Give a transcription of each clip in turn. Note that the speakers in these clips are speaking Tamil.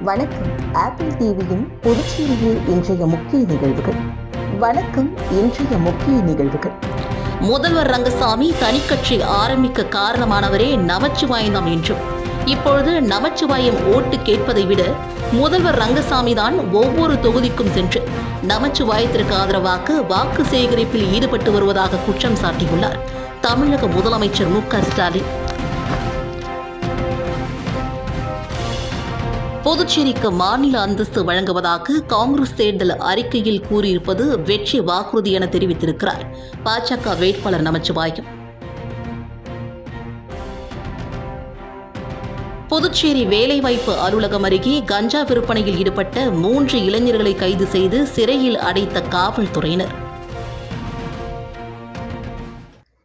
வணக்கம். ஆப்பிள் டிவியின் புதுச்சேரியில் இன்றைய முக்கிய நிகழ்வுகள். முதல்வர் ரங்கசாமி தனிக்கட்சி ஆரம்பிக்க காரணமானவரே நமச்சிவாயம் என்றும், இப்பொழுது நமச்சிவாயம் ஓட்டு கேட்பதை விட முதல்வர் ரங்கசாமி தான் ஒவ்வொரு தொகுதிக்கும் சென்று நமச்சிவாயத்திற்கு ஆதரவாக வாக்கு சேகரிப்பில் ஈடுபட்டு வருவதாக குற்றம் சாட்டியுள்ளார் தமிழக முதலமைச்சர் மு.க.ஸ்டாலின். புதுச்சேரிக்கு மாநில அந்தஸ்து வழங்குவதாக காங்கிரஸ் தேர்தல் அறிக்கையில் கூறியிருப்பது வெற்றி வாக்குறுதி என தெரிவித்திருக்கிறார் பாஜக வேட்பாளர் நமச்சிவாயம். புதுச்சேரி வேலைவாய்ப்பு அலுவலகம் அருகே கஞ்சா விற்பனையில் ஈடுபட்ட 3 இளைஞர்களை கைது செய்து சிறையில் அடைத்த காவல்துறையினர்.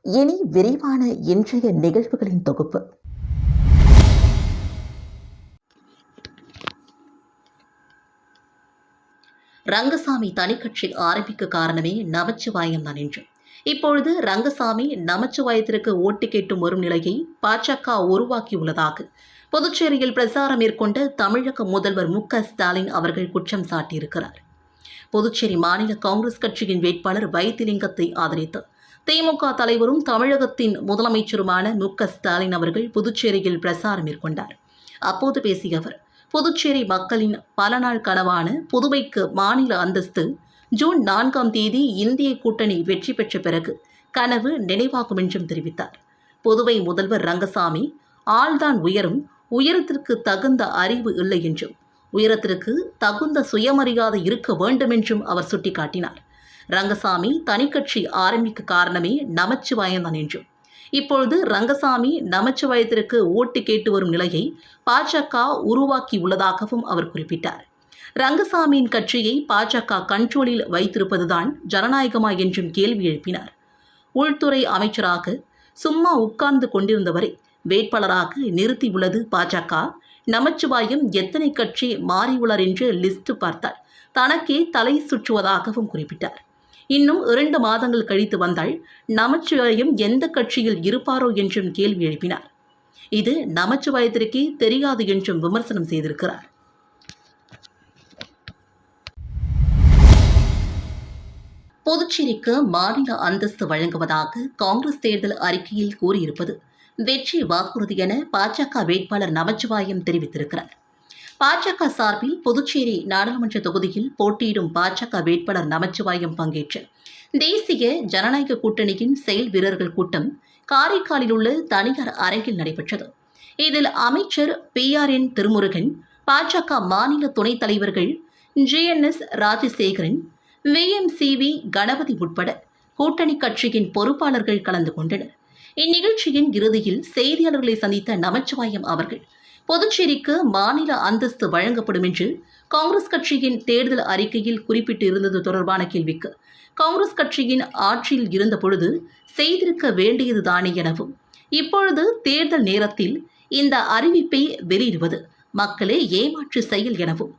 இனி விரிவான இன்றைய நிகழ்வுகளின் தொகுப்பு. ரங்கசாமி தனிக்கட்சி ஆரம்பிக்க காரணமே நமச்சிவாயம் தான் என்றும், இப்பொழுது ரங்கசாமி நமச்சிவாயத்திற்கு ஓட்டு கேட்டும் வரும் நிலையை பாஜக உருவாக்கியுள்ளதாக புதுச்சேரியில் பிரசாரம் மேற்கொண்ட தமிழக முதல்வர் மு.க.ஸ்டாலின் அவர்கள் குற்றம் சாட்டியிருக்கிறார். புதுச்சேரி மாநில காங்கிரஸ் கட்சியின் வேட்பாளர் வைத்திலிங்கத்தை ஆதரித்து திமுக தலைவரும் தமிழகத்தின் முதலமைச்சருமான மு.க.ஸ்டாலின் அவர்கள் புதுச்சேரியில் பிரசாரம் மேற்கொண்டார். அப்போது பேசிய அவர், புதுச்சேரி மக்களின் பல நாள் கனவான புதுவைக்கு மாநில அந்தஸ்து ஜூன் 4ஆம் தேதி இந்திய கூட்டணி வெற்றி பெற்ற பிறகு கனவு நினைவாகும் என்றும் தெரிவித்தார். புதுவை முதல்வர் ரங்கசாமி ஆள்தான் உயரும், உயரத்திற்கு தகுந்த அறிவு இல்லை என்றும், உயரத்திற்கு தகுந்த சுயமரியாதை இருக்க வேண்டும் என்றும் அவர் சுட்டிக்காட்டினார். ரங்கசாமி தனிக்கட்சி ஆரம்பிக்க காரணமே நமச்சிவாயம்தான் என்றும், இப்பொழுது ரங்கசாமி நமச்சிவாயத்திற்கு ஓட்டு கேட்டு வரும் நிலையை பாஜக உருவாக்கியுள்ளதாகவும் அவர் குறிப்பிட்டார். ரங்கசாமியின் கட்சியை பாஜக கண்ட்ரோலில் வைத்திருப்பதுதான் ஜனநாயகமா என்றும் கேள்வி எழுப்பினார். உள்துறை அமைச்சராக சும்மா உட்கார்ந்து கொண்டிருந்தவரை வேட்பாளராக நிறுத்தியுள்ளது பாஜக. நமச்சிவாயம் எத்தனை கட்சி மாறியுள்ளார் என்று லிஸ்ட் பார்த்தால் தனக்கே தலை சுற்றுவதாகவும் குறிப்பிட்டார். இன்னும் 2 மாதங்கள் கழித்து வந்தால் நமச்சிவாயம் எந்த கட்சியில் இருப்பாரோ என்றும் கேள்வி எழுப்பினார். இது நமச்சிவாயத்திற்கே தெரியாது என்றும் விமர்சனம் செய்திருக்கிறார். புதுச்சேரிக்கு மாநில அந்தஸ்து வழங்குவதாக காங்கிரஸ் தேர்தல் அறிக்கையில் கூறியிருப்பது வெற்றி வாக்குறுதி என பாஜக வேட்பாளர் நமச்சிவாயம் தெரிவித்திருக்கிறார். பாஜக சார்பில் புதுச்சேரி நாடாளுமன்ற தொகுதியில் போட்டியிடும் பாஜக வேட்பாளர் நமச்சிவாயம் பங்கேற்ற தேசிய ஜனநாயக கூட்டணியின் செயல் வீரர்கள் கூட்டம் காரைக்காலில் உள்ள தனியார் அரங்கில் நடைபெற்றது. இதில் அமைச்சர் PRN திருமுருகன், பாஜக மாநில துணைத் தலைவர்கள் GNS ராஜசேகரன், VMCV கணபதி உட்பட கூட்டணி கட்சியின் பொறுப்பாளர்கள் கலந்து கொண்டனர். இந்நிகழ்ச்சியின் இறுதியில் செய்தியாளர்களை சந்தித்த நமச்சிவாயம் அவர்கள், புதுச்சேரிக்கு மாநில அந்தஸ்து வழங்கப்படும் என்று காங்கிரஸ் கட்சியின் தேர்தல் அறிக்கையில் குறிப்பிட்டு இருந்தது தொடர்பான கேள்விக்கு, காங்கிரஸ் கட்சியின் ஆட்சியில் இருந்த பொழுது செய்திருக்க வேண்டியதுதானே எனவும், இப்பொழுது தேர்தல் நேரத்தில் இந்த அறிவிப்பை வெளியிடுவது மக்களை ஏமாற்று செயல் எனவும்,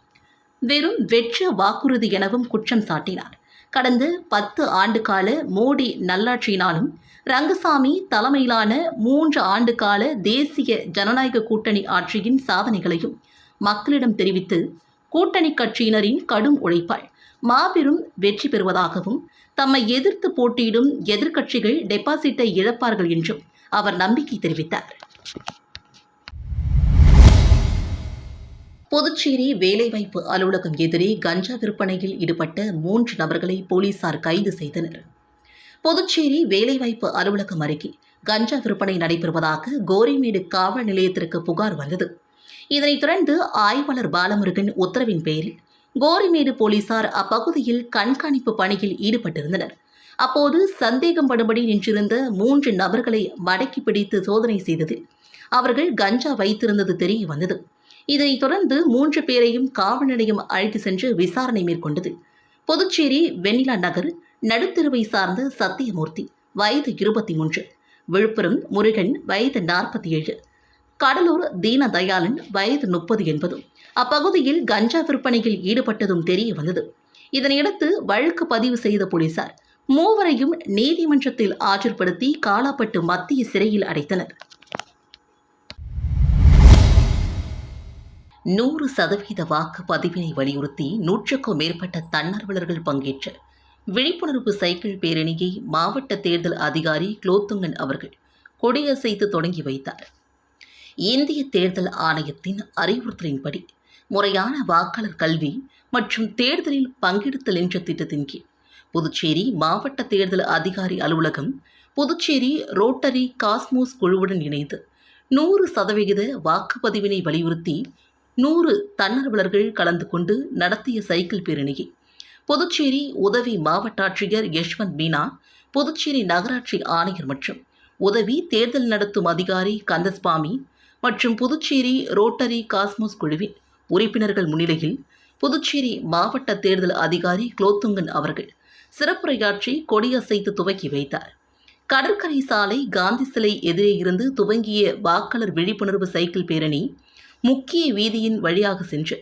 வெறும் வெற்று வாக்குறுதி எனவும் குற்றம் சாட்டினார். கடந்த 10 ஆண்டு கால மோடி நல்லாட்சியினாலும் ரங்கசாமி தலைமையிலான 3 ஆண்டு கால தேசிய ஜனநாயக கூட்டணி ஆட்சியின் சாதனைகளையும் மக்களிடம் தெரிவித்து கூட்டணி கட்சியினரின் கடும் உழைப்பால் மாபெரும் வெற்றி பெறுவதாகவும், தம்மை எதிர்த்து போட்டியிடும் எதிர்க்கட்சிகள் டெபாசிட்டை இழப்பார்கள் என்றும் அவர் நம்பிக்கை தெரிவித்தார். புதுச்சேரி வேலைவாய்ப்பு அலுவலகம் எதிரே கஞ்சா விற்பனையில் ஈடுபட்ட 3 நபர்களை போலீசார் கைது செய்தனர். புதுச்சேரி வேலைவாய்ப்பு அலுவலகம் அருகே கஞ்சா விற்பனை நடைபெறுவதாக கோரிமேடு காவல் நிலையத்திற்கு புகார் வந்தது. இதனைத் தொடர்ந்து ஆய்வாளர் பாலமுருகன் உத்தரவின் பேரில் கோரிமேடு போலீசார் அப்பகுதியில் கண்காணிப்பு பணியில் ஈடுபட்டிருந்தனர். அப்போது சந்தேகம் படும்படி நின்றிருந்த 3 நபர்களை மடக்கி பிடித்து சோதனை செய்ததில் அவர்கள் கஞ்சா வைத்திருந்தது தெரிய வந்தது. இதனைத் தொடர்ந்து 3 பேரையும் காவல் நிலையம் அழைத்து சென்று விசாரணை மேற்கொண்டது. புதுச்சேரி வெண்ணிலா நகர் நடுத்தெருவை சார்ந்த சத்தியமூர்த்தி வயது 23, விழுப்புரம் முருகன் வயது 47, கடலூர் தீனதயாளன் வயது 30 என்பதும் அப்பகுதியில் கஞ்சா விற்பனையில் ஈடுபட்டதும் தெரிய வந்தது. இதனையடுத்து வழக்கு பதிவு செய்த போலீசார் மூவரையும் நீதிமன்றத்தில் ஆஜர்படுத்தி காலாப்பட்டு மத்திய சிறையில் அடைத்தனர். 100% வாக்கு பதிவினை வலியுறுத்தி 100க்கும் மேற்பட்ட தன்னார்வலர்கள் பங்கேற்ற விழிப்புணர்வு சைக்கிள் பேரணியை மாவட்ட தேர்தல் அதிகாரி குலோத்துங்கன் அவர்கள் கொடியசைத்து தொடங்கி வைத்தார். இந்திய தேர்தல் ஆணையத்தின் அறிவுறுத்தலின்படி முறையான வாக்காளர் கல்வி மற்றும் தேர்தலில் பங்கெடுத்தல் என்ற திட்டத்தின் கீழ் புதுச்சேரி மாவட்ட தேர்தல் அதிகாரி அலுவலகம் புதுச்சேரி ரோட்டரி காஸ்மோஸ் குழுவுடன் இணைந்து 100% வாக்குப்பதிவினை வலியுறுத்தி 100 தன்னார்வலர்கள் கலந்து கொண்டு நடத்திய சைக்கிள் பேரணியை புதுச்சேரி உதவி மாவட்ட ஆட்சியர் யஷ்வந்த் மீனா, புதுச்சேரி நகராட்சி ஆணையர் மற்றும் உதவி தேர்தல் நடத்தும் அதிகாரி கந்தசுவாமி மற்றும் புதுச்சேரி ரோட்டரி காஸ்மோஸ் குழுவின் உறுப்பினர்கள் முன்னிலையில் புதுச்சேரி மாவட்ட தேர்தல் அதிகாரி குலோத்துங்கன் அவர்கள் சிறப்புரையாற்றி கொடியசைத்து துவக்கி வைத்தார். கடற்கரை சாலை காந்தி சிலை எதிரே இருந்து துவங்கிய வாக்காளர் விழிப்புணர்வு சைக்கிள் பேரணி முக்கிய வீதியின் வழியாக சென்று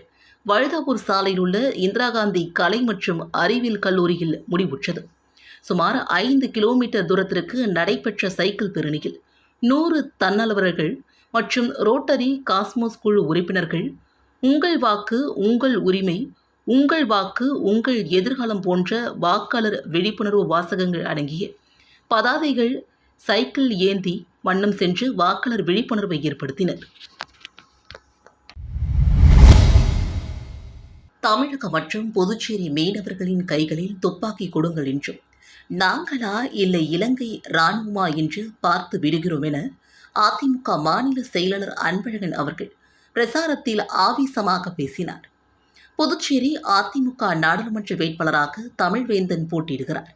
வழுதாவூர் சாலையில் உள்ள இந்திரா காந்தி கலை மற்றும் அறிவியல் கல்லூரியில் முடிவுற்றது. சுமார் 5 கிலோமீட்டர் தூரத்திற்கு நடைபெற்ற சைக்கிள் பேரணியில் 100 தன்னார்வலர்கள் மற்றும் ரோட்டரி காஸ்மோஸ் குழு உறுப்பினர்கள் உங்கள் வாக்கு உங்கள் உரிமை, உங்கள் வாக்கு உங்கள் எதிர்காலம் போன்ற வாக்காளர் விழிப்புணர்வு வாசகங்கள் அடங்கிய பதாதைகள் சைக்கிள் ஏந்தி வண்ணம் சென்று வாக்காளர் விழிப்புணர்வை ஏற்படுத்தினர். தமிழக மற்றும் புதுச்சேரி மீனவர்களின் கைகளில் துப்பாக்கி கொடுங்கள் என்றும், நாங்களா இல்லை இலங்கை இராணுவமா என்று பார்த்து விடுகிறோம் என அதிமுக மாநில செயலாளர் அன்பழகன் அவர்கள் பிரசாரத்தில் ஆவேசமாக பேசினார். புதுச்சேரி அதிமுக நாடாளுமன்ற வேட்பாளராக தமிழ்வேந்தன் போட்டியிடுகிறார்.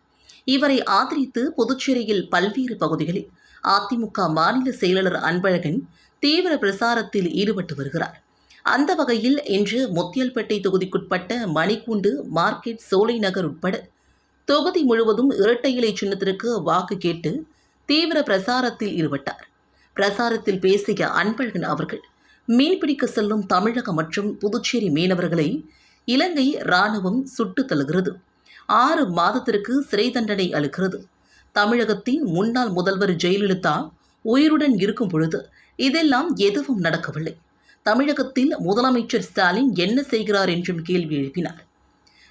இவரை ஆதரித்து புதுச்சேரியில் பல்வேறு பகுதிகளில் அதிமுக மாநில செயலாளர் அன்பழகன் தீவிர பிரசாரத்தில் ஈடுபட்டு வருகிறார். அந்த வகையில் இன்று முத்தியல்பேட்டை தொகுதிக்குட்பட்ட மணிக்கூண்டு, மார்க்கெட், சோலை நகர் உட்பட தொகுதி முழுவதும் இரட்டை இலை சின்னத்திற்கு வாக்கு கேட்டு தீவிர பிரசாரத்தில் ஈடுபட்டார். பிரசாரத்தில் பேசிய அன்பழகன் அவர்கள் மீன்பிடிக்க செல்லும் தமிழக மற்றும் புதுச்சேரி மீனவர்களை இலங்கை இராணுவம் சுட்டுத் தள்ளுகிறது, 6 மாதத்திற்கு சிறை தண்டனை அளிக்கிறது. தமிழகத்தின் முன்னாள் முதல்வர் ஜெயலலிதா உயிருடன் இருக்கும் பொழுது இதெல்லாம் எதுவும் நடக்கவில்லை. தமிழகத்தில் முதலமைச்சர் ஸ்டாலின் என்ன செய்கிறார் என்றும் கேள்வி எழுப்பினார்.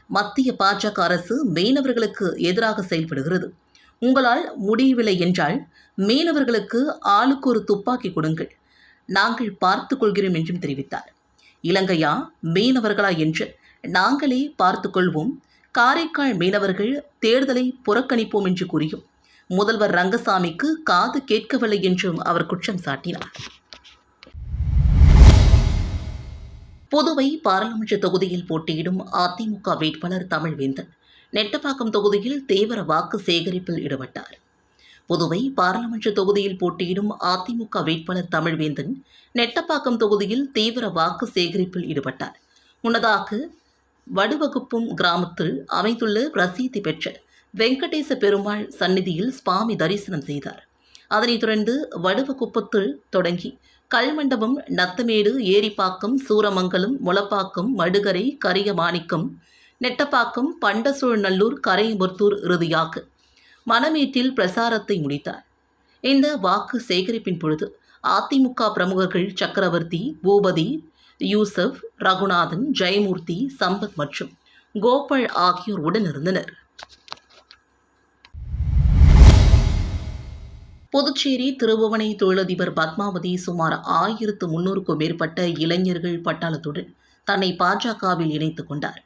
மத்திய பாஜக அரசு மீனவர்களுக்கு எதிராக செயல்படுகிறது. உங்களால் முடியவில்லை என்றால் மீனவர்களுக்கு ஆளுக்கு ஒரு துப்பாக்கி கொடுங்கள், நாங்கள் பார்த்துக் கொள்கிறோம் என்றும் தெரிவித்தார். இலங்கையா மீனவர்களா என்று நாங்களே பார்த்துக் கொள்வோம், காரைக்கால் மீனவர்கள் தேர்தலை புறக்கணிப்போம் என்று கூறியும் முதல்வர் ரங்கசாமிக்கு காது கேட்கவில்லை என்றும் அவர் குற்றம் சாட்டினார். புதுவை பாராளுமன்ற தொகுதியில் போட்டியிடும் அதிமுக வேட்பாளர் தமிழ்வேந்தன் நெட்டப்பாக்கம் தொகுதியில் தீவிர வாக்கு சேகரிப்பில் ஈடுபட்டார். புதுவை பாராளுமன்ற தொகுதியில் போட்டியிடும் அதிமுக வேட்பாளர் தமிழ்வேந்தன் நெட்டப்பாக்கம் தொகுதியில் தீவிர வாக்கு சேகரிப்பில் ஈடுபட்டார். முன்னதாக வடுவகுப்பம் கிராமத்தில் அமைந்துள்ள பிரசித்தி பெற்ற வெங்கடேச பெருமாள் சந்நிதியில் சுவாமி தரிசனம் செய்தார். அதனைத் தொடர்ந்து வடுவகுப்பத்தில் தொடங்கி கல்மண்டபம், நத்தமேடு, ஏரிப்பாக்கம், சூரமங்கலம், முளப்பாக்கம், மடுகரை, கரியமாணிக்கம், நெட்டப்பாக்கம், பண்டசூழ்நல்லூர், கரையமுத்தூர் இறுதியாக மணமேட்டில் பிரசாரத்தை முடித்தார். இந்த வாக்கு சேகரிப்பின் பொழுது அதிமுக பிரமுகர்கள் சக்கரவர்த்தி, பூபதி, யூசப், ரகுநாதன், ஜெயமூர்த்தி, சம்பத் மற்றும் கோபால் ஆகியோர் உடனிருந்தனர். புதுச்சேரி திருபுவனை தொழிலதிபர் பத்மாவதி சுமார் 1300க்கும் மேற்பட்ட இளைஞர்கள் பட்டாளத்துடன் தன்னை பாஜகவில் இணைத்துக் கொண்டார்.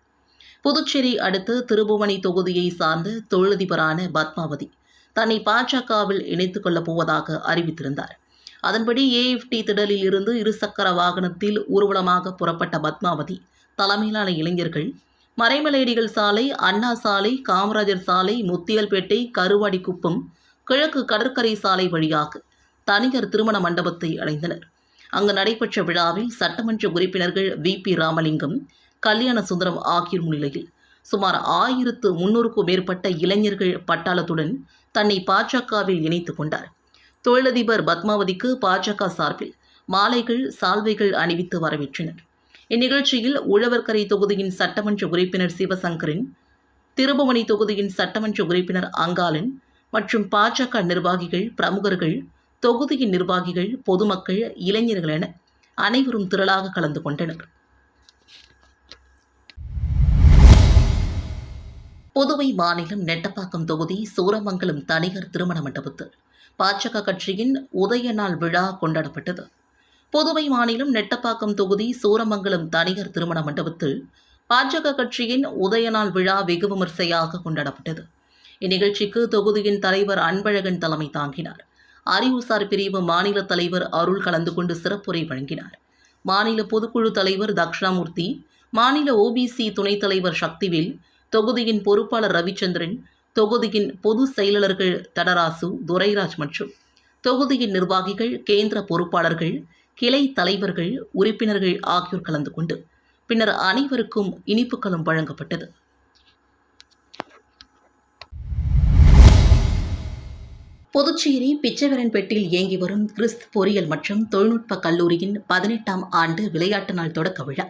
புதுச்சேரி அடுத்த திருபுவனை தொகுதியை சார்ந்த தொழிலதிபரான பத்மாவதி தன்னை பாஜகவில் இணைத்துக் கொள்ளப் போவதாக அறிவித்திருந்தார். அதன்படி ஏஎஃப்டி திடலில் இருந்து இருசக்கர வாகனத்தில் ஊர்வலமாக புறப்பட்ட பத்மாவதி தலைமையிலான இளைஞர்கள் மறைமலையடிகள் சாலை, அண்ணா சாலை, காமராஜர் சாலை, முத்தியல்பேட்டை, கருவாடிக்குப்பம், கிழக்கு கடற்கரை சாலை வழியாக தனியார் திருமண மண்டபத்தை அடைந்தனர். அங்கு நடைபெற்ற விழாவில் சட்டமன்ற உறுப்பினர்கள் VP ராமலிங்கம், கல்யாண சுந்தரம் ஆகியோர் முன்னிலையில் சுமார் 1300க்கும் மேற்பட்ட இளைஞர்கள் பட்டாளத்துடன் தன்னை பாஜகவில் இணைத்துக் கொண்டார். தொழிலதிபர் பத்மாவதிக்கு பாஜக சார்பில் மாலைகள், சால்வைகள் அணிவித்து வரவேற்றனர். இந்நிகழ்ச்சியில் உழவர்கரை தொகுதியின் சட்டமன்ற உறுப்பினர் சிவசங்கரன், திருபுவனை தொகுதியின் சட்டமன்ற உறுப்பினர் அங்காளன் மற்றும் பாஜக நிர்வாகிகள், பிரமுகர்கள், தொகுதியின் நிர்வாகிகள், பொதுமக்கள், இளைஞர்கள் என அனைவரும் திரளாக கலந்து கொண்டனர். புதுவை மாநிலம் நெட்டப்பாக்கம் தொகுதி சூரமங்கலம் தனியார் திருமண மண்டபத்தில் பாஜக கட்சியின் உதய நாள் விழா கொண்டாடப்பட்டது. புதுவை மாநிலம் நெட்டப்பாக்கம் தொகுதி சூரமங்கலம் தனியார் திருமண மண்டபத்தில் பாஜக கட்சியின் உதய நாள் விழா வெகு விமர்சையாக கொண்டாடப்பட்டது. இந்நிகழ்ச்சிக்கு தொகுதியின் தலைவர் அன்பழகன் தலைமை தாங்கினார். அறிவுசார் பிரிவு மாநில தலைவர் அருள் கலந்து கொண்டு சிறப்புரை வழங்கினார். மாநில பொதுக்குழு தலைவர் தக்ஷணாமூர்த்தி, மாநில ஓபிசி துணைத் தலைவர் சக்திவேல், தொகுதியின் பொறுப்பாளர் ரவிச்சந்திரன், தொகுதியின் பொது செயலாளர்கள் தடராசு, துரைராஜ் மற்றும் தொகுதியின் நிர்வாகிகள், கேந்திர பொறுப்பாளர்கள், கிளை தலைவர்கள், உறுப்பினர்கள் ஆகியோர் கலந்து கொண்டு பின்னர் அனைவருக்கும் இனிப்புகளும் வழங்கப்பட்டது. புதுச்சேரி பிச்சைவரன்பேட்டில் இயங்கி வரும் கிறிஸ்து பொறியியல் மற்றும் தொழில்நுட்ப கல்லூரியின் 18ஆம் ஆண்டு விளையாட்டு நாள் தொடக்க விழா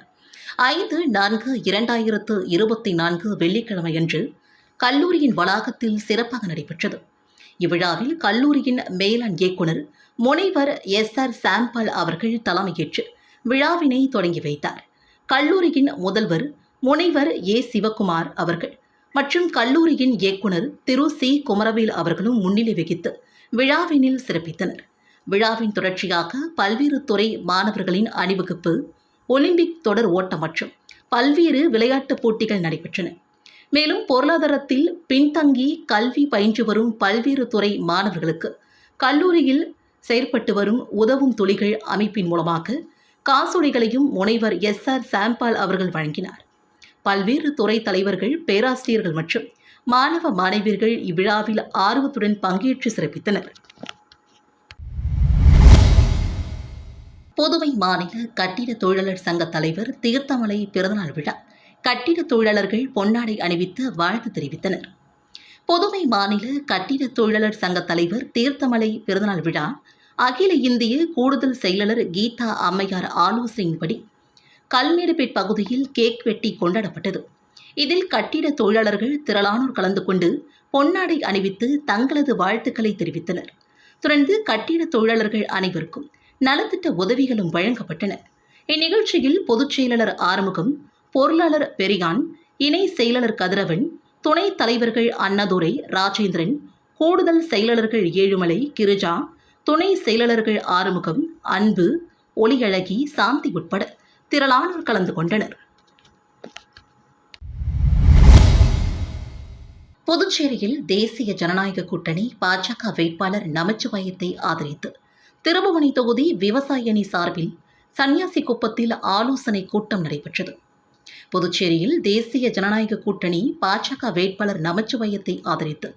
5/4/2024 வெள்ளிக்கிழமையன்று கல்லூரியின் வளாகத்தில் சிறப்பாக நடைபெற்றது. இவ்விழாவில் கல்லூரியின் மேலாண் இயக்குனர் முனைவர் SR சாம்பால் அவர்கள் தலைமையேற்று விழாவினை தொடங்கி வைத்தார். கல்லூரியின் முதல்வர் முனைவர் A சிவகுமார் அவர்கள் மற்றும் கல்லூரியின் இயக்குனர் திரு C குமரவேல் அவர்களும் முன்னிலை வகித்து விழாவினில் சிறப்பித்தனர். விழாவின் தொடர்ச்சியாக பல்வேறு துறை மாணவர்களின் அணிவகுப்பு, ஒலிம்பிக் தொடர் ஓட்டம் மற்றும் பல்வேறு விளையாட்டுப் போட்டிகள் நடைபெற்றன. மேலும் பொருளாதாரத்தில் பின்தங்கி கல்வி பயின்று வரும் பல்வேறு துறை மாணவர்களுக்கு கல்லூரியில் செயற்பட்டு வரும் உதவும் துளிகள் அமைப்பின் மூலமாக காசோலைகளையும் முனைவர் SR சாம்பால் அவர்கள் வழங்கினார். பல்வேறு துறை தலைவர்கள், பேராசிரியர்கள் மற்றும் மாணவ மாணவியர்கள் இவ்விழாவில் ஆர்வத்துடன் பங்கேற்று சிறப்பித்தனர். புதுவை மாநில கட்டிட தொழிலாளர் சங்க தலைவர் தீர்த்தமலை பிறந்தநாள் விழா கட்டிட தொழிலாளர்கள் பொன்னாடை அணிவித்து வாழ்த்து தெரிவித்தனர். புதுவை மாநில கட்டிட தொழிலாளர் சங்க தலைவர் தீர்த்தமலை பிறந்தநாள் விழா அகில இந்திய கூடுதல் செயலாளர் கீதா அம்மையார் ஆலோசனையின்படி கல்மேடுபேட் பகுதியில் கேக் வெட்டி கொண்டாடப்பட்டது. இதில் கட்டிட தொழிலாளர்கள் திரளானோர் கலந்து கொண்டு பொன்னாடை அணிவித்து தங்களது வாழ்த்துக்களை தெரிவித்தனர். தொடர்ந்து கட்டிட தொழிலாளர்கள் அனைவருக்கும் நலத்திட்ட உதவிகளும் வழங்கப்பட்டன. இந்நிகழ்ச்சியில் பொதுச் செயலாளர் ஆறுமுகம், பொருளாளர் பெரியான், இணை செயலாளர் கதிரவன், துணைத் தலைவர்கள் அண்ணதுரை, ராஜேந்திரன், கூடுதல் செயலாளர்கள் ஏழுமலை, கிரிஜா, துணை செயலாளர்கள் ஆறுமுகம், அன்பு, ஒளியழகி, சாந்தி உட்பட திரளானோர் கலந்து கொண்டனர். புதுச்சேரியில் தேசிய ஜனநாயக கூட்டணி பாஜக வேட்பாளர் நமச்சிவாயத்தை ஆதரித்து திருபுவனை தொகுதி விவசாய அணி சார்பில் சன்னியாசிக்குப்பத்தில் ஆலோசனை கூட்டம் நடைபெற்றது. புதுச்சேரியில் தேசிய ஜனநாயக கூட்டணி பாஜக வேட்பாளர் நமச்சிவாயத்தை ஆதரித்து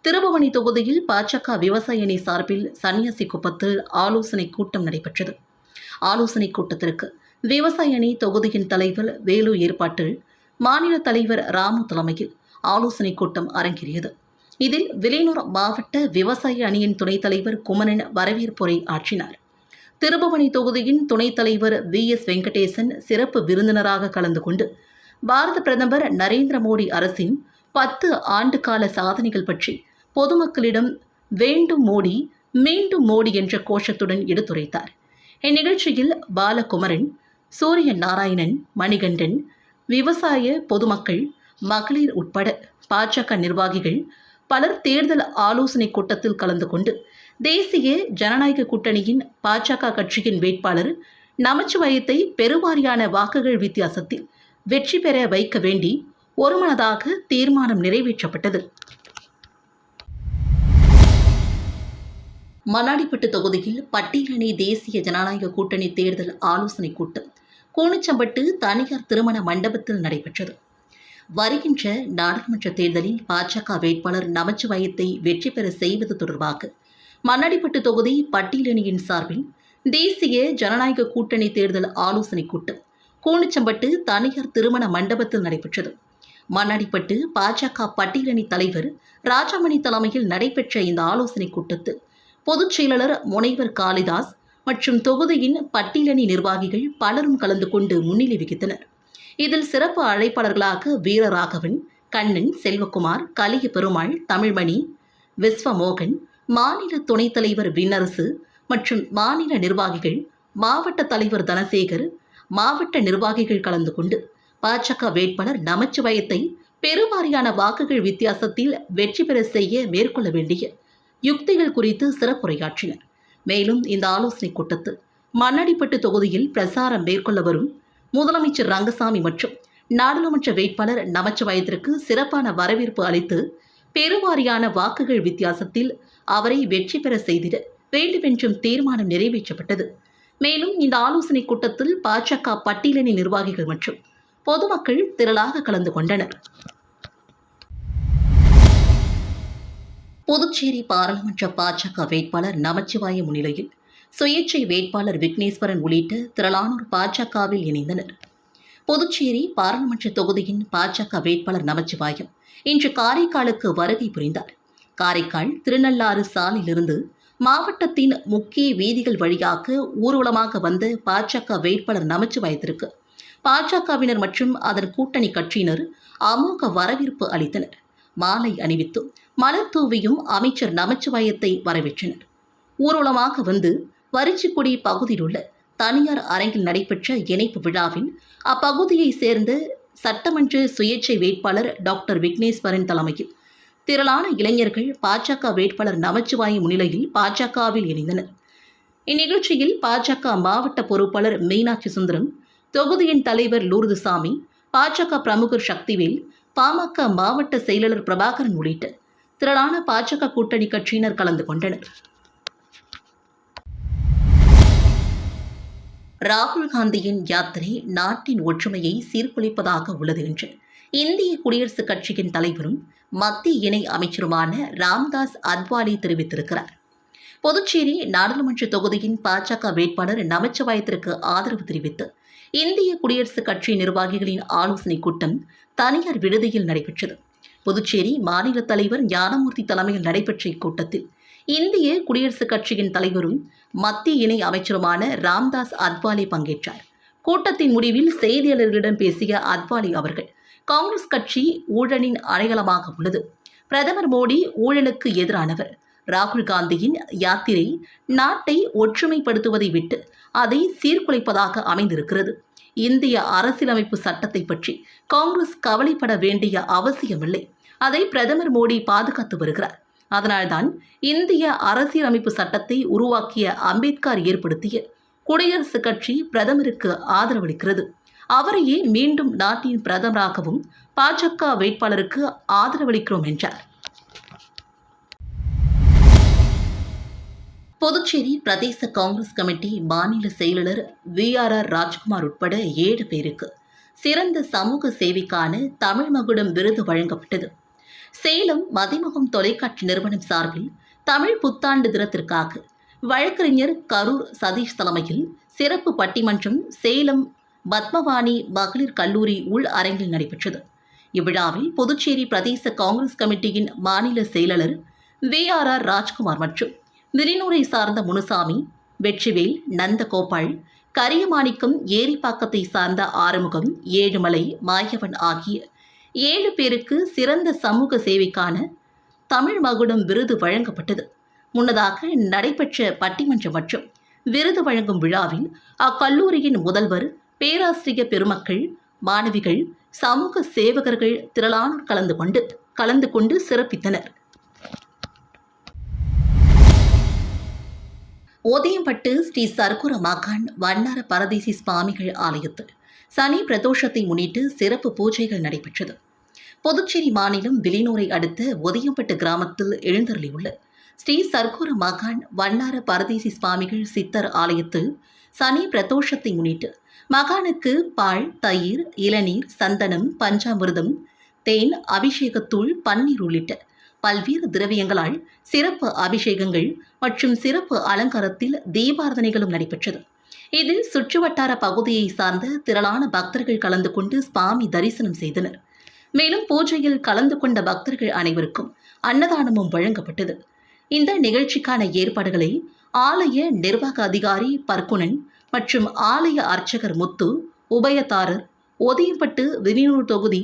திருபுவனை தொகுதியில் பாஜக விவசாய அணி சார்பில் சன்னியாசிக்குப்பத்தில் ஆலோசனை கூட்டம் நடைபெற்றது. ஆலோசனை கூட்டத்திற்கு விவசாய அணி தொகுதியின் தலைவர் வேலு ஏற்பாட்டில் மாநில தலைவர் ராமு தலைமையில் ஆலோசனை கூட்டம் அரங்கேறியது. இதில் வில்லியனூர் மாவட்ட விவசாய அணியின் துணைத் தலைவர் குமரன் வரவேற்புரை ஆற்றினார். திருபுவனை தொகுதியின் துணைத் தலைவர் VS வெங்கடேசன் சிறப்பு விருந்தினராக கலந்து கொண்டு பாரத பிரதமர் நரேந்திர மோடி அரசின் 10 ஆண்டு கால சாதனைகள் பற்றி பொதுமக்களிடம் வேண்டும் மோடி மீண்டும் மோடி என்ற கோஷத்துடன் எடுத்துரைத்தார். இந்நிகழ்ச்சியில் பாலகுமரன், சூரிய நாராயணன், மணிகண்டன், விவசாய பொதுமக்கள், மகளிர் உட்பட பாஜக நிர்வாகிகள் பலர் தேர்தல் ஆலோசனை கூட்டத்தில் கலந்து கொண்டு தேசிய ஜனநாயக கூட்டணியின் பாஜக கட்சியின் வேட்பாளர் நமச்சிவாயத்தை பெருவாரியான வாக்குகள் வித்தியாசத்தில் வெற்றி பெற வைக்க வேண்டி ஒருமனதாக தீர்மானம் நிறைவேற்றப்பட்டது. மண்ணாடிப்பட்டு தொகுதியில் பட்டியலணி தேசிய ஜனநாயக கூட்டணி தேர்தல் ஆலோசனை கூட்டம் கூனிச்சம்பட்டு தனியார் திருமண மண்டபத்தில் நடைபெற்றது. வருகின்ற நாடாளுமன்ற தேர்தலில் பாஜக வேட்பாளர் நமச்சிவாயத்தை வெற்றி பெற செய்வது தொடர்பாக மண்ணாடிப்பட்டு தொகுதி பட்டியலணியின் சார்பில் தேசிய ஜனநாயக கூட்டணி தேர்தல் ஆலோசனை கூட்டம் கூனிச்சம்பட்டு தனியார் திருமண மண்டபத்தில் நடைபெற்றது. மண்ணாடிப்பட்டு பாஜக பட்டியலணி தலைவர் ராஜாமணி தலைமையில் நடைபெற்ற இந்த ஆலோசனை கூட்டத்தில் பொதுச் செயலாளர் முனைவர் காளிதாஸ் மற்றும் தொகுதியின் பட்டியலணி நிர்வாகிகள் பலரும் கலந்து கொண்டு முன்னிலை வகித்தனர். இதில் சிறப்பு அழைப்பாளர்களாக வீரராகவன், கண்ணன், செல்வகுமார், கலிய பெருமாள், தமிழ்மணி, விஸ்வமோகன், மாநில துணைத் தலைவர் விண்ணரசு மற்றும் மாநில நிர்வாகிகள், மாவட்ட தலைவர் தனசேகர், மாவட்ட நிர்வாகிகள் கலந்து கொண்டு பாஜக வேட்பாளர் நமச்சிவாயத்தை பெருவாரியான வாக்குகள் வித்தியாசத்தில் வெற்றி பெற செய்ய மேற்கொள்ள வேண்டிய யுக்திகள் குறித்து சிறப்புரையாற்றினர். மேலும் இந்த ஆலோசனைக் கூட்டத்தில் மண்ணடிப்பட்டு தொகுதியில் பிரசாரம் மேற்கொள்ள வரும் முதலமைச்சர் ரங்கசாமி மற்றும் நாடாளுமன்ற வேட்பாளர் நமச்சிவாயத்திற்கு சிறப்பான வரவேற்பு அளித்து பெருவாரியான வாக்குகள் வித்தியாசத்தில் அவரை வெற்றி பெற செய்திட வேண்டுமென்றும் தீர்மானம் நிறைவேற்றப்பட்டது. மேலும் இந்த ஆலோசனைக் கூட்டத்தில் பாஜக பட்டியலணி நிர்வாகிகள் மற்றும் பொதுமக்கள் திரளாக கலந்து கொண்டனர். புதுச்சேரி பாராளுமன்ற பாஜக வேட்பாளர் நமச்சிவாய முன்னிலையில் சுயேட்சை வேட்பாளர் விக்னேஸ்வரன் உள்ளிட்ட திரளானோர் பாஜகவில் இணைந்தனர். புதுச்சேரி பாராளுமன்ற தொகுதியின் பாஜக வேட்பாளர் நமச்சிவாயம் இன்று காரைக்காலுக்கு வருகை புரிந்தார். காரைக்கால் திருநள்ளாறு சாலையிலிருந்து மாவட்டத்தின் முக்கிய வீதிகள் வழியாக ஊர்வலமாக வந்த பாஜக வேட்பாளர் நமச்சிவாயத்திற்கு பாஜகவினர் மற்றும் அதன் கூட்டணி கட்சியினர் அமோக வரவேற்பு அளித்தனர். மாலை அணிவித்தும் மலர் தூவியும் அமைச்சர் நமச்சிவாயத்தை வரவேற்றனர். ஊர்வலமாக வந்து வரிச்சிக்குடி பகுதியில் உள்ள தனியார் அரங்கில் நடைபெற்ற இணைப்பு விழாவில் அப்பகுதியைச் சேர்ந்த சட்டமன்ற சுயேட்சை வேட்பாளர் டாக்டர் விக்னேஸ்வரன் தலைமையில் திரளான இளைஞர்கள் பாஜக வேட்பாளர் நமச்சிவாய முன்னிலையில் பாஜகவில் இணைந்தனர். இந்நிகழ்ச்சியில் பாஜக மாவட்ட பொறுப்பாளர் மீனாட்சி சுந்தரம், தொகுதியின் தலைவர் லூர்துசாமி, பாஜக பிரமுகர் சக்திவேல், பாமக மாவட்ட செயலாளர் பிரபாகரன் உள்ளிட்ட திரளான பாஜக கூட்டணி கட்சியினர் கலந்து கொண்டனர். ராகுல் காந்தியின் யாத்திரை நாட்டின் ஒற்றுமையை சீர்குலைப்பதாக உள்ளது என்று இந்திய குடியரசுக் கட்சியின் தலைவரும் மத்திய இணை அமைச்சருமான ராம்தாஸ் அத்வாலே தெரிவித்திருக்கிறார். புதுச்சேரி நாடாளுமன்ற தொகுதியின் பாஜக வேட்பாளர் நமச்சிவாயத்திற்கு ஆதரவு தெரிவித்து இந்திய குடியரசுக் கட்சி நிர்வாகிகளின் ஆலோசனைக் கூட்டம் தனியார் விடுதியில் நடைபெற்றது. புதுச்சேரி மாநில தலைவர் ஞானமூர்த்தி தலைமையில் நடைபெற்ற இக்கூட்டத்தில் இந்திய குடியரசுக் கட்சியின் தலைவரும் மத்திய இணை அமைச்சருமான ராம்தாஸ் அத்வாலே பங்கேற்றார். கூட்டத்தின் முடிவில் செய்தியாளர்களிடம் பேசிய அத்வாலே அவர்கள், காங்கிரஸ் கட்சி ஊழலின் அடையாளமாக உள்ளது. பிரதமர் மோடி ஊழலுக்கு எதிரானவர். ராகுல் காந்தியின் யாத்திரை நாட்டை ஒற்றுமைப்படுத்துவதை விட்டு அதை சீர்குலைப்பதாக அமைந்திருக்கிறது. இந்திய அரசியலமைப்பு சட்டத்தை பற்றி காங்கிரஸ் கவலைப்பட வேண்டிய அவசியமில்லை. அதை பிரதமர் மோடி பாதுகாத்து வருகிறார். அதனால்தான் இந்திய அரசியலமைப்பு சட்டத்தை உருவாக்கிய அம்பேத்கர் ஏற்படுத்திய குடியரசுக் கட்சி பிரதமருக்கு ஆதரவளிக்கிறது. அவரையே மீண்டும் நாட்டின் பிரதமராகவும் பாஜக வேட்பாளருக்கு ஆதரவளிக்கிறோம் என்றார். புதுச்சேரி பிரதேச காங்கிரஸ் கமிட்டி மாநில செயலாளர் VRR ராஜ்குமார் உட்பட 7 பேருக்கு சிறந்த சமூக சேவைக்கான தமிழ் மகுடம் விருது வழங்கப்பட்டது. சேலம் மதிமுகம் தொலைக்காட்சி நிறுவனம் சார்பில் தமிழ் புத்தாண்டு தினத்திற்காக வழக்கறிஞர் கரூர் சதீஷ் தலைமையில் சிறப்பு பட்டிமன்றம் சேலம் பத்மவாணி மகளிர் கல்லூரி உள் அரங்கில் நடைபெற்றது. இவ்விழாவில் புதுச்சேரி பிரதேச காங்கிரஸ் கமிட்டியின் மாநில செயலாளர் VRR ராஜ்குமார் மற்றும் வில்லியனூரை சார்ந்த முனுசாமி, வெற்றிவேல், நந்தகோபால், கரியமாணிக்கம், ஏரிப்பாக்கத்தை சார்ந்த ஆறுமுகம், ஏழுமலை, மாயவன் ஆகிய 7 பேருக்கு சிறந்த சமூக சேவைக்கான தமிழ் மகுடம் விருது வழங்கப்பட்டது. முன்னதாக நடைபெற்ற பட்டிமன்றம் மற்றும் விருது வழங்கும் விழாவில் அக்கல்லூரியின் முதல்வர், பேராசிரியர் பெருமக்கள், மாணவிகள், சமூக சேவகர்கள் திரளானோர் கலந்து கொண்டு சிறப்பித்தனர். ஓதியம்பட்டு ஸ்ரீ சர்க்குர மகான் வண்ணார பரதேசி சுவாமிகள் ஆலயத்தில் சனி பிரதோஷத்தை முன்னிட்டு சிறப்பு பூஜைகள் நடைபெற்றது. புதுச்சேரி மாநிலம் வில்லியனூரை அடுத்த ஒதியம்பட்டு கிராமத்தில் எழுந்தருளியுள்ள ஸ்ரீ சர்க்குர மகான் வண்ணார பரதேசி சுவாமிகள் சித்தர் ஆலயத்தில் சனி பிரதோஷத்தை முன்னிட்டு மகானுக்கு பால், தயிர், இளநீர், சந்தனம், பஞ்சாமிர்தம், தேன், அபிஷேகத்தூள், பன்னீர் உள்ளிட்ட பல்வேறு திரவியங்களால் சிறப்பு அபிஷேகங்கள் மற்றும் சிறப்பு அலங்காரத்தில் தீபாரதனைகளும் நடைபெற்றது. இதில் சுற்றுவட்டார பகுதியை சார்ந்த திரளான பக்தர்கள் கலந்து கொண்டு சுவாமி தரிசனம் செய்தனர். மேலும் பூஜையில் கலந்து கொண்ட பக்தர்கள் அனைவருக்கும் அன்னதானமும் வழங்கப்பட்டது. இந்த நிகழ்ச்சிக்கான ஏற்பாடுகளை ஆலய நிர்வாக அதிகாரி பர்குணன் மற்றும் ஆலய அர்ச்சகர் முத்து, உபயதாரர், ஒதியம்பட்டு வில்லியனூர் தொகுதி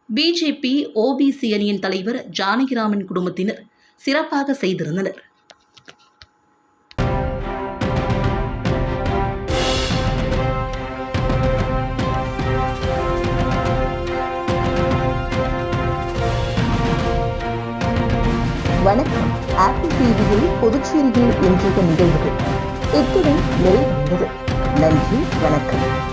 BJP OBC அணியின் தலைவர் ஜானகிராமன் குடும்பத்தினர் சிறப்பாக செய்திருந்தனர். வணக்கம். ஆப்பிள் டிவியில் புதுச்சேரியில் இன்றைய நிகழ்வுகள் இத்துடன் நிறைவடைந்தது. நன்றி, வணக்கம்.